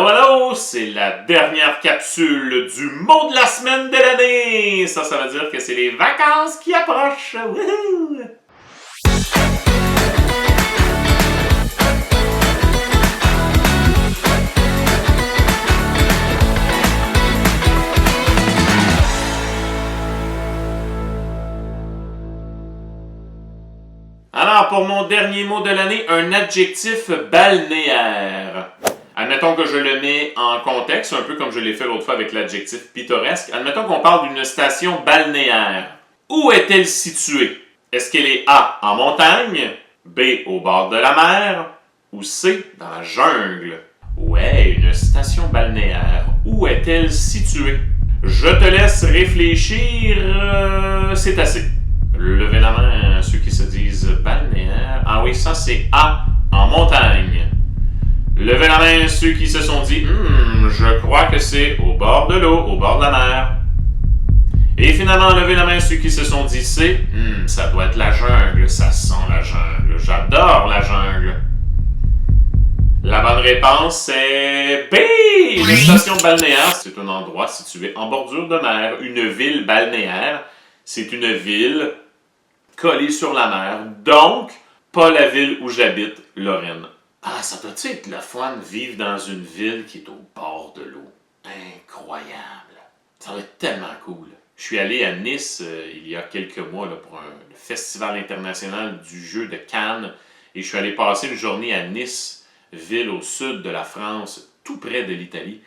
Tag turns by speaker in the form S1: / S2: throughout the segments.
S1: Allô, allô, c'est la dernière capsule du mot de la semaine de l'année. Ça veut dire que c'est les vacances qui approchent. Wouhou! Alors, pour mon dernier mot de l'année, un adjectif balnéaire. Admettons que je le mets en contexte, un peu comme je l'ai fait l'autre fois avec l'adjectif pittoresque. Admettons qu'on parle d'une station balnéaire. Où est-elle située? Est-ce qu'elle est A, en montagne, B, au bord de la mer, ou C, dans la jungle? Ouais, une station balnéaire. Où est-elle située? Je te laisse réfléchir, c'est assez. Levez la main, ceux qui se disent balnéaire. Ah oui, ça c'est A, en montagne. Levez la main, ceux qui se sont dit je crois que c'est au bord de l'eau, au bord de la mer. Et finalement, levez la main, ceux qui se sont dit C, ça doit être la jungle, ça sent la jungle, j'adore la jungle. La bonne réponse c'est B! Une station balnéaire, c'est un endroit situé en bordure de mer. Une ville balnéaire, c'est une ville collée sur la mer. Donc, pas la ville où j'habite, Lorraine. Ah, ça doit-tu être le fun de vivre dans une ville qui est au bord de l'eau? Incroyable! Ça va être tellement cool. Je suis allé à Nice il y a quelques mois là, pour le Festival international du jeu de Cannes. Et je suis allé passer une journée à Nice, ville au sud de la France, tout près de l'Italie.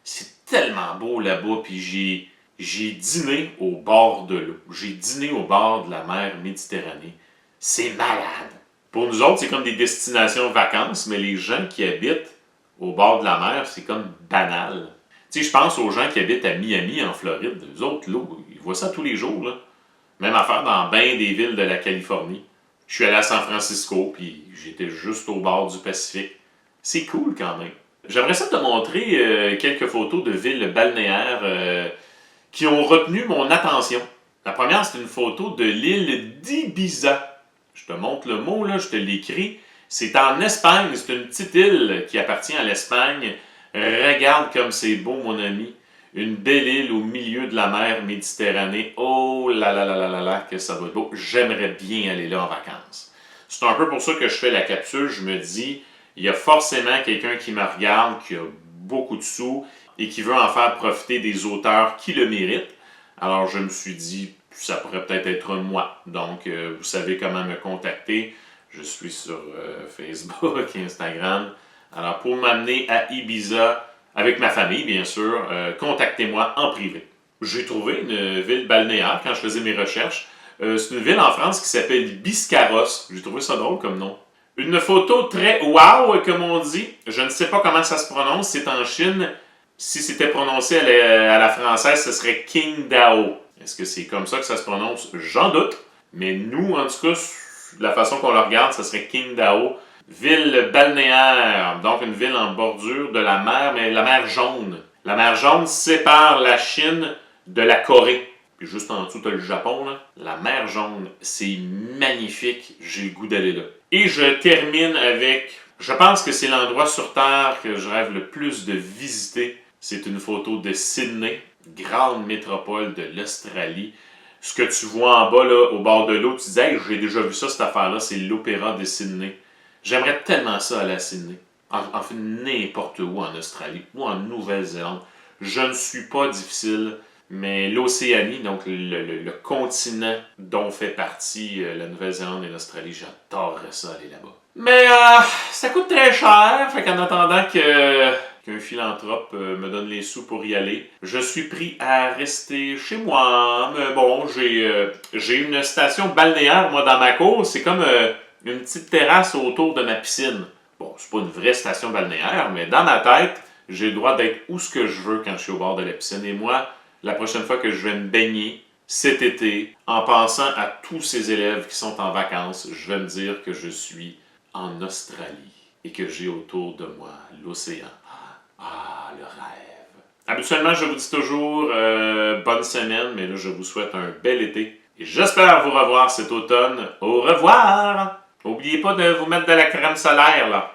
S1: C'est tellement beau là-bas, puis j'ai dîné au bord de l'eau. J'ai dîné au bord de la mer Méditerranée. C'est malade! Pour nous autres, c'est comme des destinations vacances, mais les gens qui habitent au bord de la mer, c'est comme banal. Tu sais, je pense aux gens qui habitent à Miami, en Floride. Eux autres, l'eau, ils voient ça tous les jours, là. Même affaire dans bien des villes de la Californie. Je suis allé à San Francisco, puis j'étais juste au bord du Pacifique. C'est cool quand même. J'aimerais ça te montrer quelques photos de villes balnéaires qui ont retenu mon attention. La première, c'est une photo de l'île d'Ibiza. Je te montre le mot, là, je te l'écris. C'est en Espagne, c'est une petite île qui appartient à l'Espagne. Regarde comme c'est beau, mon ami. Une belle île au milieu de la mer Méditerranée. Oh là là là là là là, que ça va être beau. J'aimerais bien aller là en vacances. C'est un peu pour ça que je fais la capsule. Je me dis, il y a forcément quelqu'un qui me regarde, qui a beaucoup de sous et qui veut en faire profiter des auteurs qui le méritent. Alors je me suis dit, ça pourrait peut-être être moi. Donc, vous savez comment me contacter. Je suis sur Facebook et Instagram. Alors, pour m'amener à Ibiza, avec ma famille, bien sûr, contactez-moi en privé. J'ai trouvé une ville balnéaire quand je faisais mes recherches. C'est une ville en France qui s'appelle Biscarrosse. J'ai trouvé ça drôle comme nom. Une photo très wow, comme on dit. Je ne sais pas comment ça se prononce. C'est en Chine. Si c'était prononcé à la française, ce serait Qingdao. Est-ce que c'est comme ça que ça se prononce? J'en doute. Mais nous, en tout cas, la façon qu'on le regarde, ce serait Qingdao. Ville balnéaire, donc une ville en bordure de la mer, mais la mer Jaune. La mer Jaune sépare la Chine de la Corée. Puis juste en dessous, tu as le Japon, là. La mer Jaune, c'est magnifique. J'ai le goût d'aller là. Et je termine avec... Je pense que c'est l'endroit sur Terre que je rêve le plus de visiter. C'est une photo de Sydney, grande métropole de l'Australie. Ce que tu vois en bas, là, au bord de l'eau, tu dis hey, j'ai déjà vu ça, cette affaire-là, c'est l'Opéra de Sydney. J'aimerais tellement ça aller à Sydney. En fait, n'importe où en Australie ou en Nouvelle-Zélande. Je ne suis pas difficile, mais l'Océanie, donc le continent dont fait partie la Nouvelle-Zélande et l'Australie, j'adorerais ça aller là-bas. Mais ça coûte très cher, fait qu'en attendant qu'un philanthrope me donne les sous pour y aller, je suis pris à rester chez moi. Mais bon, j'ai une station balnéaire, moi, dans ma cour. C'est comme une petite terrasse autour de ma piscine. Bon, c'est pas une vraie station balnéaire, mais dans ma tête, j'ai le droit d'être où ce que je veux quand je suis au bord de la piscine. Et moi, la prochaine fois que je vais me baigner, cet été, en pensant à tous ces élèves qui sont en vacances, je vais me dire que je suis en Australie et que j'ai autour de moi l'océan. Ah, le rêve. Habituellement, je vous dis toujours bonne semaine, mais là, je vous souhaite un bel été. Et j'espère vous revoir cet automne. Au revoir! N'oubliez pas de vous mettre de la crème solaire, là.